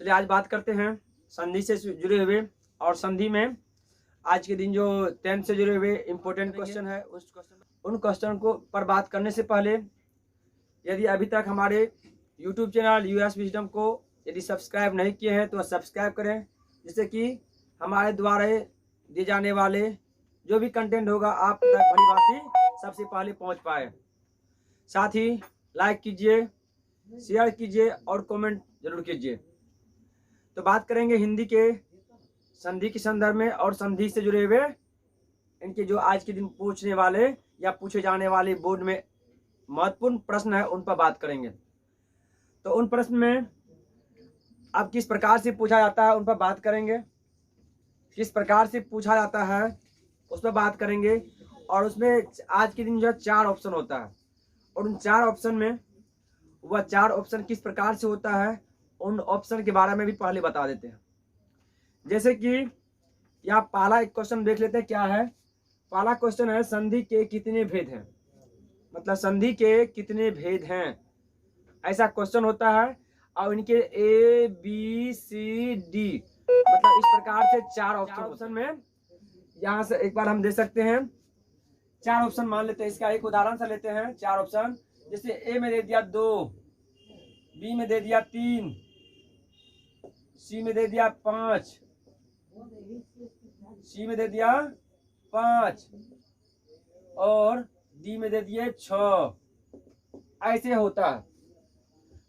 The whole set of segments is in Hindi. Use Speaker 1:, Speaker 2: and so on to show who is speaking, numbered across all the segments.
Speaker 1: चलिए आज बात करते हैं संधि से जुड़े हुए, और संधि में आज के दिन जो 10th से जुड़े हुए इम्पोर्टेंट क्वेश्चन है उन क्वेश्चन को पर बात करने से पहले यदि अभी तक हमारे YouTube चैनल यूएस विजडम को यदि सब्सक्राइब नहीं किए हैं तो सब्सक्राइब करें, जिससे कि हमारे द्वारा दिए जाने वाले जो भी कंटेंट होगा आप तक भली भांति सबसे पहले पहुंच पाए। साथ ही लाइक कीजिए, शेयर कीजिए और कमेंट जरूर कीजिए। तो बात करेंगे हिंदी के संधि के संदर्भ में और संधि से जुड़े हुए इनके जो आज के दिन पूछने वाले या पूछे जाने वाले बोर्ड में महत्वपूर्ण प्रश्न है उन पर बात करेंगे। तो उन प्रश्न में अब किस प्रकार से पूछा जाता है उन पर बात करेंगे, किस प्रकार से पूछा जाता है उस पर बात करेंगे। और उसमें आज के दिन जो 4 ऑप्शन होता है और उन 4 ऑप्शन में वह 4 ऑप्शन किस प्रकार से होता है उन ऑप्शन के बारे में भी पहले बता देते हैं। जैसे कि यहाँ पहला एक क्वेश्चन देख लेते हैं क्या है। पहला क्वेश्चन है संधि के कितने भेद हैं, मतलब संधि के कितने भेद हैं, ऐसा क्वेश्चन होता है। और इनके A B C D मतलब इस प्रकार से 4 ऑप्शन में यहाँ से एक बार हम दे सकते हैं 4 ऑप्शन मान लेते हैं। इसका एक उदाहरण से लेते हैं 4 ऑप्शन। जैसे A में दे दिया 2, B में दे दिया 3, C में दे दिया 5, C में दे दिया 5 और D में दे दिए 6। ऐसे होता है,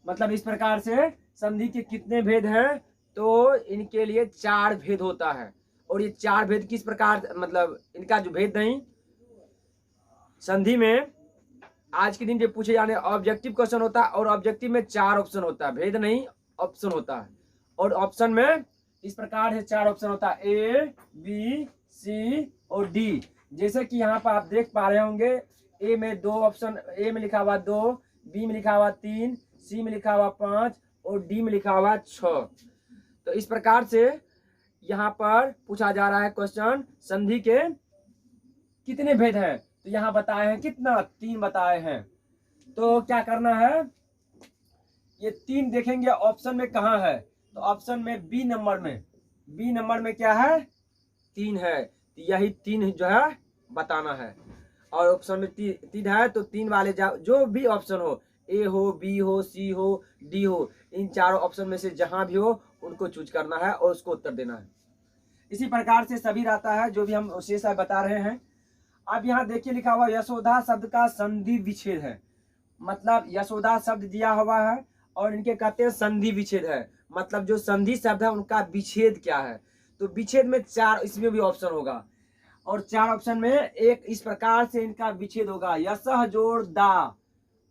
Speaker 1: मतलब इस प्रकार से संधि के कितने भेद हैं, तो इनके लिए 4 भेद होता है। और ये 4 भेद किस प्रकार, मतलब इनका जो भेद नहीं संधि में आज के दिन जो पूछे जाने ऑब्जेक्टिव क्वेश्चन होता है और ऑब्जेक्टिव में 4 ऑप्शन होता है, भेद नहीं ऑप्शन होता है। और ऑप्शन में इस प्रकार से 4 ऑप्शन होता है A B C और D। जैसे कि यहाँ पर आप देख पा रहे होंगे A में 2 ऑप्शन, A में लिखा हुआ 2, B में लिखा हुआ 3, C में लिखा हुआ 5 और D में लिखा हुआ 6। तो इस प्रकार से यहाँ पर पूछा जा रहा है क्वेश्चन संधि के कितने भेद हैं। तो यहाँ बताए हैं कितना, 3 बताए हैं। तो क्या करना है, ये 3 देखेंगे ऑप्शन में कहाँ है। तो ऑप्शन में बी नंबर में क्या है, 3 है। तो यही 3 जो है बताना है। और ऑप्शन में 3 है तो 3 वाले जो भी ऑप्शन हो, ए हो, बी हो, सी हो, डी हो, इन चारों ऑप्शन में से जहां भी हो उनको चूज करना है और उसको उत्तर देना है। इसी प्रकार से सभी रहता है जो भी हम शेष बता रहे हैं। अब यहाँ देखिए लिखा हुआ यशोदा शब्द का संधि विच्छेद है, मतलब यशोदा शब्द दिया हुआ है और इनके कहते हैं संधि विच्छेद है, मतलब जो संधि शब्द है उनका विच्छेद क्या है। तो विच्छेद में 4 इसमें भी ऑप्शन होगा और 4 ऑप्शन में एक इस प्रकार से इनका विच्छेद होगा, यशः जोड़ दा,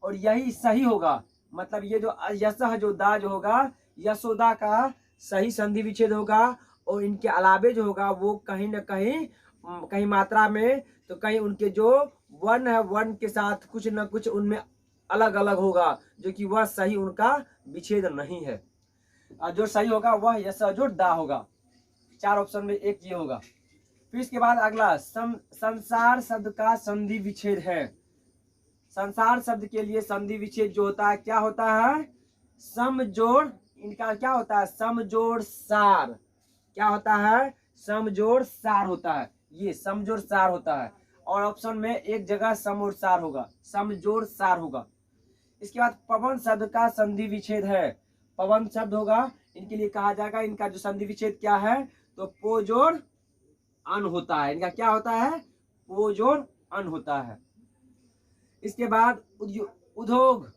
Speaker 1: और यही सही होगा। मतलब ये जो यशः जो दा जो होगा यशोदा का सही संधि विच्छेद होगा। और इनके अलावे जो होगा वो कहीं न कहीं मात्रा में, तो कहीं उनके जो वर्ण है वर्ण के साथ कुछ न कुछ उनमें अलग अलग होगा, जो कि वह सही उनका विच्छेद नहीं है। जो सही होगा वह यशः जोड़ दा होगा। 4 ऑप्शन में एक ये होगा। फिर इसके बाद अगला संसार शब्द का संधि विच्छेद है। संसार शब्द के लिए संधि विच्छेद जो होता है क्या होता है, समजोड़, इनका क्या होता है, समजोड़ सार। क्या होता है, समजोड़ सार होता है, ये समजोड़ सार होता है। और ऑप्शन में एक जगह सम और सार होगा, समजोड़ सार होगा। इसके बाद पवन शब्द का संधि विच्छेद है। पवन शब्द होगा, इनके लिए कहा जाएगा इनका जो संधि विच्छेद क्या है, तो पो जोड़ अन होता है। इनका क्या होता है, पो जोड़ अन होता है। इसके बाद उद्योग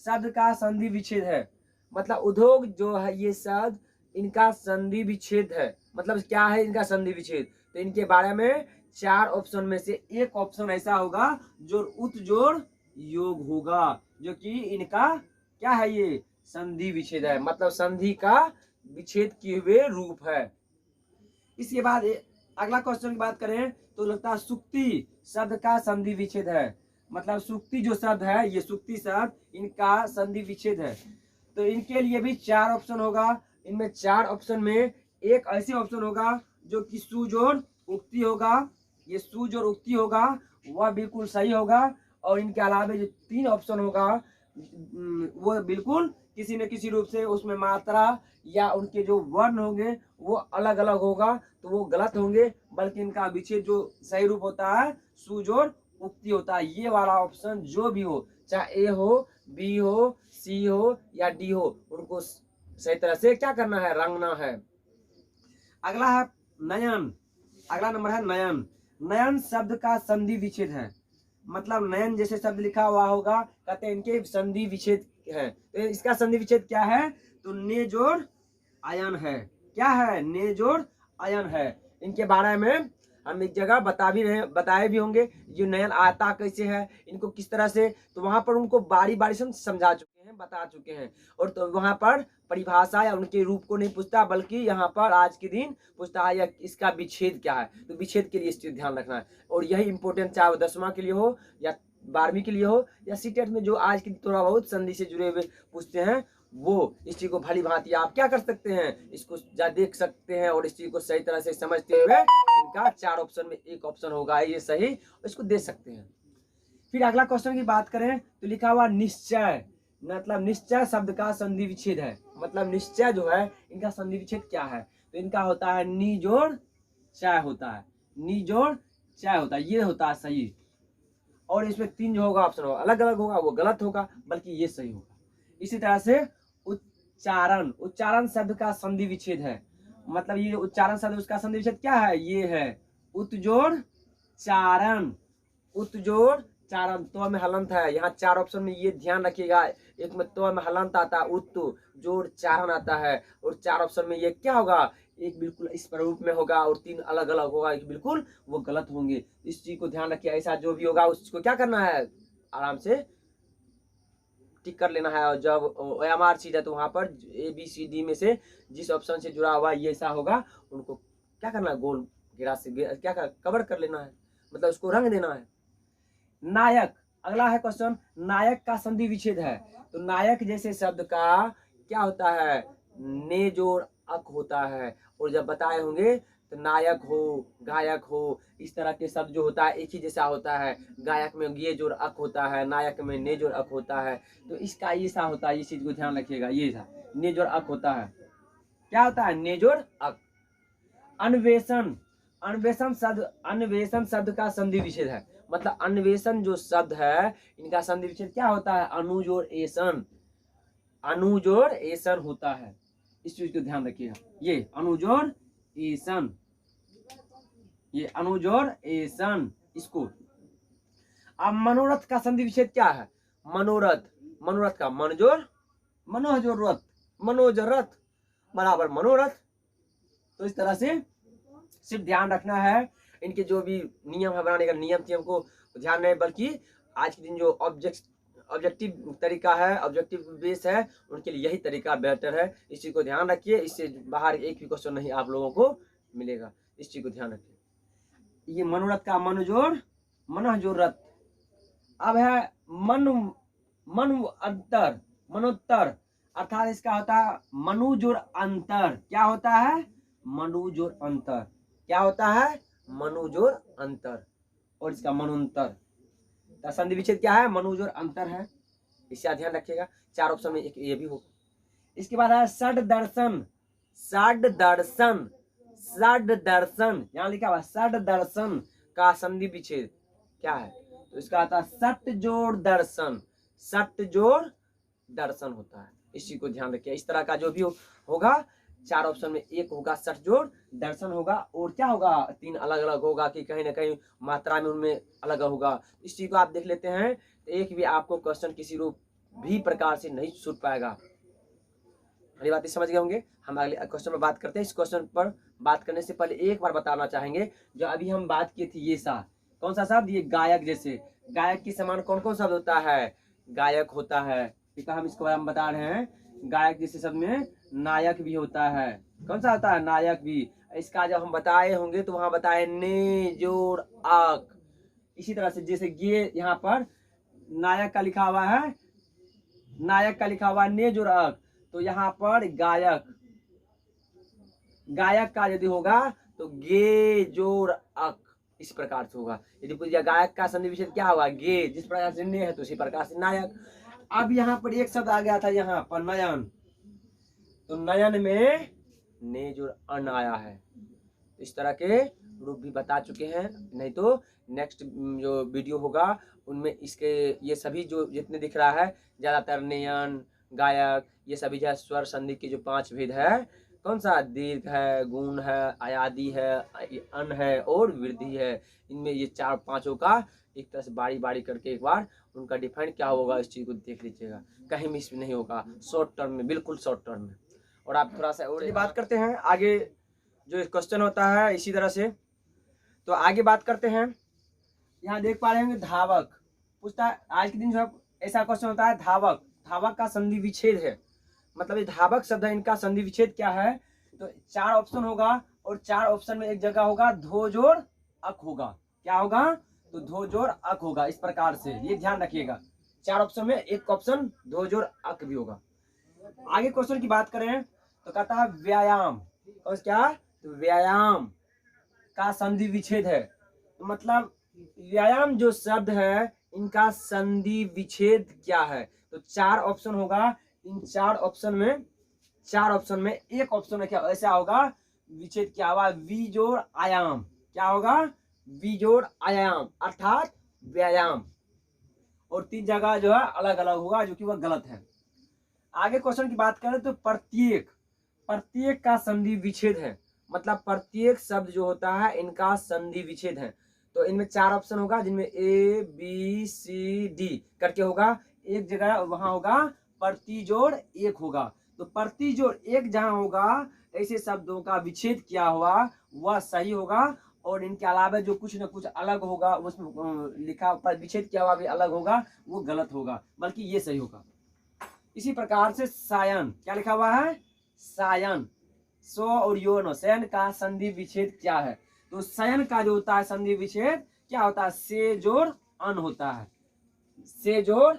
Speaker 1: शब्द का संधि विच्छेद है, मतलब उद्योग जो है ये शब्द इनका संधि विच्छेद है, मतलब क्या है इनका संधि विच्छेद। तो इनके बारे में 4 ऑप्शन में से एक ऑप्शन ऐसा होगा जो उत जोड़ योग होगा, जो कि इनका क्या है, ये संधि विच्छेद है, मतलब संधि का विच्छेद किए हुए रूप है। इसके बाद अगला क्वेश्चन की बात करें तो लगता है सुक्ति शब्द का संधि विच्छेद है, मतलब सुक्ति जो शब्द है ये सुक्ति शब्द इनका संधि विच्छेद है। तो इनके लिए भी 4 ऑप्शन होगा। इनमें 4 ऑप्शन में एक ऐसे ऑप्शन होगा जो कि सुजोड़ उक्ति होगा, ये सुजोड़ उक्ति होगा वह बिल्कुल सही होगा। और इनके अलावा जो 3 ऑप्शन होगा वो बिल्कुल किसी न किसी रूप से उसमें मात्रा या उनके जो वर्ण होंगे वो अलग अलग होगा तो वो गलत होंगे, बल्कि इनका विच्छेद जो सही रूप होता है सुजोड़ उक्ति होता है। ये वाला ऑप्शन जो भी हो, चाहे ए हो, बी हो, सी हो या डी हो, उनको सही तरह से क्या करना है, रंगना है। अगला है नयन। अगला नंबर है नयन। नयन शब्द का संधि विच्छेद है, मतलब नयन जैसे शब्द लिखा हुआ होगा, कहते हैं इनके संधि विच्छेद है। तो इसका संधि विच्छेद क्या है, तो ने जोड़ आयन है। क्या है, ने जोड़ आयन है। इनके बारे में हम एक जगह बताए भी होंगे, जो नयन आता कैसे है, इनको किस तरह से, तो वहां पर उनको बारी बारी से समझा चुके हैं, बता चुके हैं। और तो वहां पर परिभाषा या उनके रूप को नहीं पूछता, बल्कि यहाँ पर आज के दिन पूछता है या इसका विच्छेद क्या है। तो विच्छेद के लिए इस चीज ध्यान रखना है, और यही इंपॉर्टेंट, चाहे वो 10वां के लिए हो या 12वीं के लिए हो या सीटेट में जो आज की थोड़ा बहुत संधि से जुड़े हुए पूछते हैं, वो इस चीज को भली भांति आप क्या कर सकते हैं, इसको देख सकते हैं और इस चीज को सही तरह से समझते हुए इनका 4 ऑप्शन में एक ऑप्शन होगा ये सही, इसको दे सकते हैं। फिर अगला क्वेश्चन की बात करें तो लिखा हुआ निश्चय, मतलब निश्चय शब्द का संधि विच्छेद है। मतलब निश्चय जो है इनका संधि विच्छेद क्या है, तो इनका होता है नी जोड़ चय होता है, नी जोड़ चय होता है, ये होता है सही। और इसमें 3 जो होगा ऑप्शन होगा अलग अलग होगा, वो गलत होगा, बल्कि ये सही होगा। इसी तरह से उच्चारण, उच्चारण शब्द का संधि विच्छेद है, मतलब ये उच्चारण शब्द उसका संधि विच्छेद क्या है, ये है उत्जोड़ चारण, उत्जोड़ चारण। तो में हलंत है, यहाँ 4 ऑप्शन में ये ध्यान रखिएगा, एक में तो में हलंत आता है, उत्तु जोड़ चारण आता है, और 4 ऑप्शन में ये क्या होगा, एक बिल्कुल इस प्रारूप में होगा और 3 अलग अलग होगा, एक बिल्कुल वो गलत होंगे। इस चीज को ध्यान रखिए, ऐसा जो भी होगा उसको क्या करना है, आराम से टिक कर लेना है। और जब OMR चीज है तो वहां पर ABCD में से जिस ऑप्शन से जुड़ा हुआ ये ऐसा होगा, उनको क्या करना है, गोल घेरा से क्या कवर कर लेना है, मतलब उसको रंग देना है। नायक, अगला है क्वेश्चन, नायक का संधि विच्छेद है। तो नायक जैसे शब्द का क्या होता है, ने जोड़ अक होता है। और जब बताए होंगे तो नायक हो, गायक हो, इस तरह के शब्द जो होता है एक ही जैसा होता है। गायक में ये जोड़ अक होता है, नायक में ने जोड़ अक होता है। तो इसका ये सा होता है, इस चीज को ध्यान रखिएगा, ये सा ने जोड़ अक होता है। क्या होता है, ने जोड़ अक। अन्वेषण, अन्वेषण शब्द का संधि विच्छेद है, मतलब अन्वेषण जो शब्द है इनका संधि विच्छेद क्या होता है, अनुजोड़ एसन, अनुजोड़ एसन होता है। इस चीज को ध्यान रखिएगा, ये अनुजोड़ एसन, ये अनुजोड़ एसन इसको। अब मनोरथ का संधि विच्छेद क्या है, मनोरथ, मनोरथ का मनोजोड़ मनोजोड़ मनोजरथ बराबर मनोरथ। तो इस तरह से सिर्फ ध्यान रखना है, इनके जो भी नियम है बनाने का नियम थी हमको ध्यान नहीं, बल्कि आज के दिन जो ऑब्जेक्टिव तरीका है, ऑब्जेक्टिव बेस है, उनके लिए यही तरीका बेहतर है। इस चीज को ध्यान रखिए, इससे बाहर एक भी क्वेश्चन नहीं आप लोगों को मिलेगा, इस चीज को ध्यान रखिए। ये मनोरथ का मनोजोड़ मनोजोरथ। अब है मनु अंतर, मनोत्तर, अर्थात इसका होता है मनुजोड़ अंतर। क्या होता है, मनुजोड़ अंतर। क्या होता है, मनुजोड़ अंतर, और इसका मनोंतर। संधि विच्छेद क्या है, मनुजोड़ अंतर है, इसका ध्यान रखिएगा। 4 ऑप्शन में एक ये भी होगा। इसके बाद है षड दर्शन, षड दर्शन, षड दर्शन, यहाँ लिखा हुआ षड दर्शन का संधि विच्छेद क्या है, तो इसका आता है सट जोड़ दर्शन, सट जोड़ दर्शन होता है। इसी को ध्यान रखिए, इस तरह का जो भी होगा 4 ऑप्शन में एक होगा सट जोड़ दर्शन होगा, और क्या होगा 3 अलग अलग होगा कि कहीं ना कहीं मात्रा में उनमें अलग होगा। इस चीज को आप देख लेते हैं तो एक भी आपको क्वेश्चन किसी रूप भी प्रकार से नहीं छूट पाएगा। हमारी बातें समझ गए होंगे। हम अगले क्वेश्चन पर बात करते हैं। इस क्वेश्चन पर बात करने से पहले एक बार बताना चाहेंगे, जो अभी हम बात की थी ये सा कौन सा शब्द, ये गायक जैसे, गायक के समान कौन कौन शब्द होता है, गायक होता है, ठीक है, हम इसको बारे में बता रहे हैं। गायक जैसे शब्द में नायक भी होता है, कौन सा होता है, नायक भी। इसका जब हम बताए होंगे तो वहां बताए ने जोड़ आक। इसी तरह से जैसे ये यहाँ पर नायक का लिखा हुआ है, नायक का लिखा हुआ है ने जोड़ आक, तो यहाँ पर गायक, गायक का यदि होगा तो गे जोड़ अक, इस प्रकार से होगा। यदि पूछिए गायक का संधि विच्छेद क्या होगा, गे, जिस प्रकार से ने है तो उसी प्रकार से नायक। अब यहाँ पर एक शब्द आ गया था यहाँ पर नयन, तो नयन में ने जो अन आया है, इस तरह के रूप भी बता चुके हैं। नहीं तो नेक्स्ट जो वीडियो होगा उनमें इसके ये सभी जो जितने दिख रहा है ज्यादातर नयन, गायक, ये सभी जो है स्वर संधि के जो 5 भेद है, कौन सा, दीर्घ है, गुण है, आयादी है, अन है और वृद्धि है। इनमें ये 4-5 का एक तरह से बारी बारी करके एक बार उनका डिफाइन क्या होगा इस चीज को देख लीजिएगा, कहीं मिस नहीं होगा, शॉर्ट टर्म में, बिल्कुल शॉर्ट टर्म में। और आप थोड़ा सा और बात करते हैं आगे, जो क्वेश्चन होता है इसी तरह से। तो आगे बात करते हैं, यहाँ देख पा रहे होंगे धावक पूछता है आज के दिन, जो है ऐसा क्वेश्चन होता है धावक, धावक का संधि विच्छेद है, मतलब ये धावक शब्द है, इनका संधि विच्छेद क्या है। तो 4 ऑप्शन होगा और 4 ऑप्शन में एक जगह होगा धो जोड़ अक होगा, क्या होगा, तो धो जोड़ अक होगा, इस प्रकार से ये ध्यान रखिएगा। 4 ऑप्शन में एक ऑप्शन धो जोड़ अक भी होगा। आगे क्वेश्चन की बात करें तो कहता है व्यायाम, और क्या, तो व्यायाम का संधि विच्छेद है, तो मतलब व्यायाम जो शब्द है इनका संधि विच्छेद क्या है। तो 4 ऑप्शन होगा, इन 4 ऑप्शन में एक ऑप्शन है क्या ऐसा होगा, विच्छेद क्या होगा, वी जोड़ आयाम, क्या होगा, वी जोड़ आयाम अर्थात व्यायाम, और 3 जगह जो है अलग अलग होगा, जो कि वह गलत है। आगे क्वेश्चन की बात करें तो प्रत्येक का संधि विच्छेद है, मतलब प्रत्येक शब्द जो होता है इनका संधि विच्छेद है। तो इनमें 4 ऑप्शन होगा, जिनमें ए बी सी डी करके होगा, एक जगह वहां होगा प्रतिजोड़ एक होगा। तो प्रतिजोड़ एक जहां होगा ऐसे शब्दों का विच्छेद क्या हुआ वह सही होगा, और इनके अलावा जो कुछ न कुछ अलग होगा उसमें लिखा पर विच्छेद क्या हुआ भी अलग होगा, वो गलत होगा, बल्कि ये सही होगा। इसी प्रकार से सायन, क्या लिखा हुआ है, सायन, सो और योनो, शयन का संधि विच्छेद क्या है। तो शयन का जो होता है संधि विच्छेद क्या होता है, से जोड़ अन होता है, से जोड़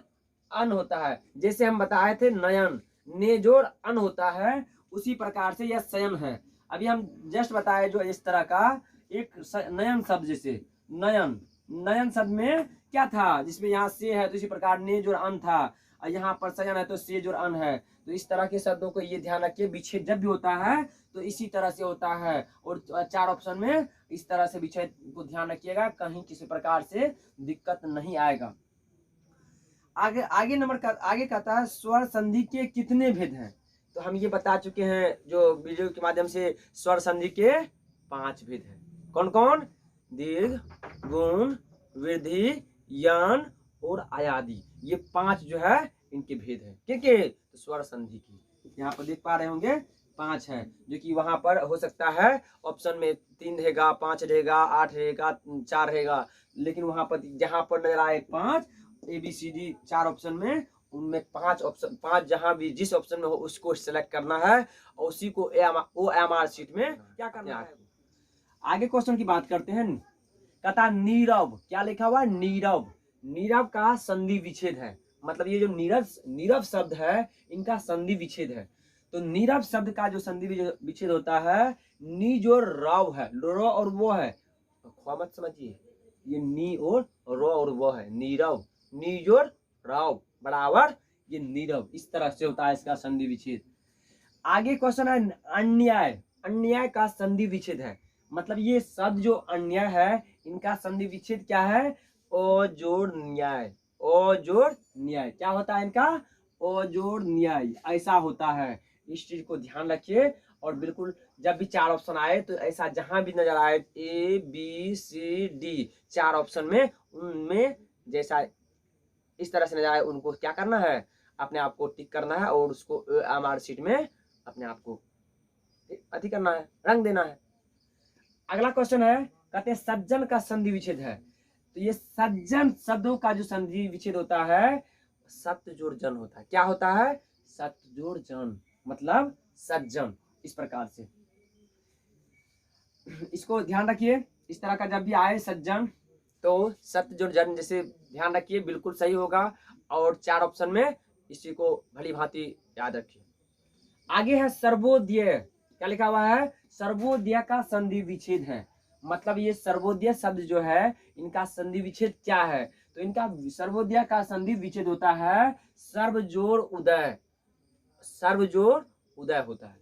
Speaker 1: अन होता है। जैसे हम बताए थे नयन, ने जोड़ अन होता है, उसी प्रकार से यह शयन है। अभी हम जस्ट बताए जो इस तरह का एक नयन शब्द, जैसे नयन शब्द में क्या था, जिसमें यहाँ से है तो इसी प्रकार ने जोड़ अन था, और यहाँ पर शयन है तो से जोड़ अन है। तो इस तरह के शब्दों को ये ध्यान रखिए, विच्छेद जब भी होता है तो इसी तरह से होता है, और 4 ऑप्शन में इस तरह से विच्छेद को ध्यान रखिएगा, कहीं किसी प्रकार से दिक्कत नहीं आएगा। आगे नंबर का आगे कहता है स्वर संधि के कितने भेद हैं। तो हम ये बता चुके हैं जो वीडियो के माध्यम से, स्वर संधि के 5 भेद हैं। कौन कौन, दीर्घ, गुण, वृद्धि, यन और आयादी, ये 5 जो है इनके भेद है। के तो स्वर संधि की यहाँ पर देख पा रहे होंगे 5 है, जो कि वहां पर हो सकता है ऑप्शन में 3 रहेगा, 5 रहेगा, 8 रहेगा, 4 रहेगा, लेकिन वहां पर जहां पर नजर आए 5 ABCD 4 ऑप्शन में, उनमें 5 ऑप्शन, 5 जहां भी जिस ऑप्शन में हो उसको सिलेक्ट करना है, और उसी को OMR शीट में क्या करना है। आगे क्वेश्चन की बात करते हैं, कहता नीरव, क्या लिखा हुआ है, नीरव का संधि विच्छेद है, मतलब ये जो नीरव शब्द है इनका संधि विच्छेद है। तो नीरव शब्द का जो संधि विच्छेद होता है, नी जो रव है, रो और वो है, तो मत समझिए, ये नी और रो और वो है, नीरव, नी जोड़ रव बराबर ये नीरव, इस तरह से होता है इसका संधि विच्छेद। आगे क्वेश्चन है अन्याय का संधि विच्छेद है, मतलब ये शब्द जो अन्याय है इनका संधि विच्छेद क्या है, ओ जोड़ न्याय, ओ जोड़ न्याय, क्या होता है इनका, ओ जोड़ न्याय, ऐसा होता है। इस चीज को ध्यान रखिए, और बिल्कुल जब भी 4 ऑप्शन आए तो ऐसा जहां भी नजर आए ABCD 4 ऑप्शन में, उनमें जैसा इस तरह से नजर आए उनको क्या करना है, अपने आप को टिक करना है, और उसको OMR शीट में अपने आप को अधिक करना है, रंग देना है। अगला क्वेश्चन है, कहते हैं सज्जन का संधि विच्छेद है। तो ये सज्जन शब्दों का जो संधि विच्छेद होता है सत्य जोड़ जन होता है, क्या होता है, सत्य जोड़ जन, मतलब सज्जन, इस प्रकार से इसको ध्यान रखिए। इस तरह का जब भी आए सज्जन तो सत्य जोड़ जन जैसे ध्यान रखिए, बिल्कुल सही होगा, और 4 ऑप्शन में इसी को भली भांति याद रखिए। आगे है सर्वोदय, क्या लिखा हुआ है, सर्वोदय का संधि विच्छेद है, मतलब ये सर्वोदय शब्द जो है इनका संधि विच्छेद क्या है। तो इनका सर्वोदय का संधि विच्छेद होता है सर्वजोड़ उदय, सर्वजोड़ उदय होता है।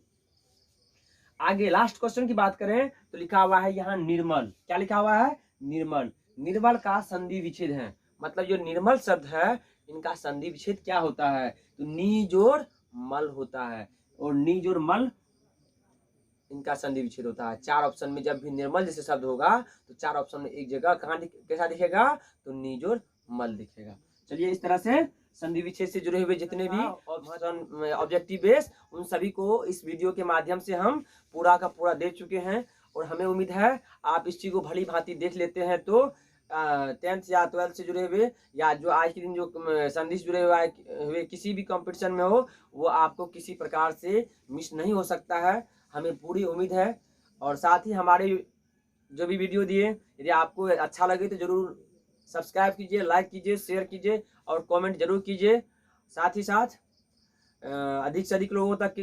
Speaker 1: आगे लास्ट क्वेश्चन की बात करें तो लिखा हुआ है यहाँ निर्मल, क्या लिखा हुआ है? निर्मल। निर्मल का संधि विच्छेद है, मतलब जो निर्मल शब्द है इनका संधि विच्छेद क्या होता है? तो नी जोड़ मल होता है, और नी जोड़ मल इनका संधि विच्छेद होता है। 4 ऑप्शन में जब भी निर्मल जैसे शब्द होगा तो 4 ऑप्शन में एक जगह कहाँ कैसा दिखेगा? तो नी जोड़ मल दिखेगा। चलिए, इस तरह से संधि विच्छेद से जुड़े हुए जितने भी ऑप्शन ऑब्जेक्टिव बेस, उन सभी को इस वीडियो के माध्यम से हम पूरा का पूरा दे चुके हैं, और हमें उम्मीद है आप इस चीज को भली भांति देख लेते हैं। तो 10th या 12th से जुड़े हुए, या जो आज के दिन जो संधि से जुड़े हुए किसी भी कंपटीशन में हो, वो आपको किसी प्रकार से मिस नहीं हो सकता है, हमें पूरी उम्मीद है। और साथ ही हमारे जो भी वीडियो दिए, यदि आपको अच्छा लगे तो जरूर सब्सक्राइब कीजिए, लाइक कीजिए, शेयर कीजिए और कमेंट जरूर कीजिए। साथ ही साथ अधिक से अधिक लोगों तक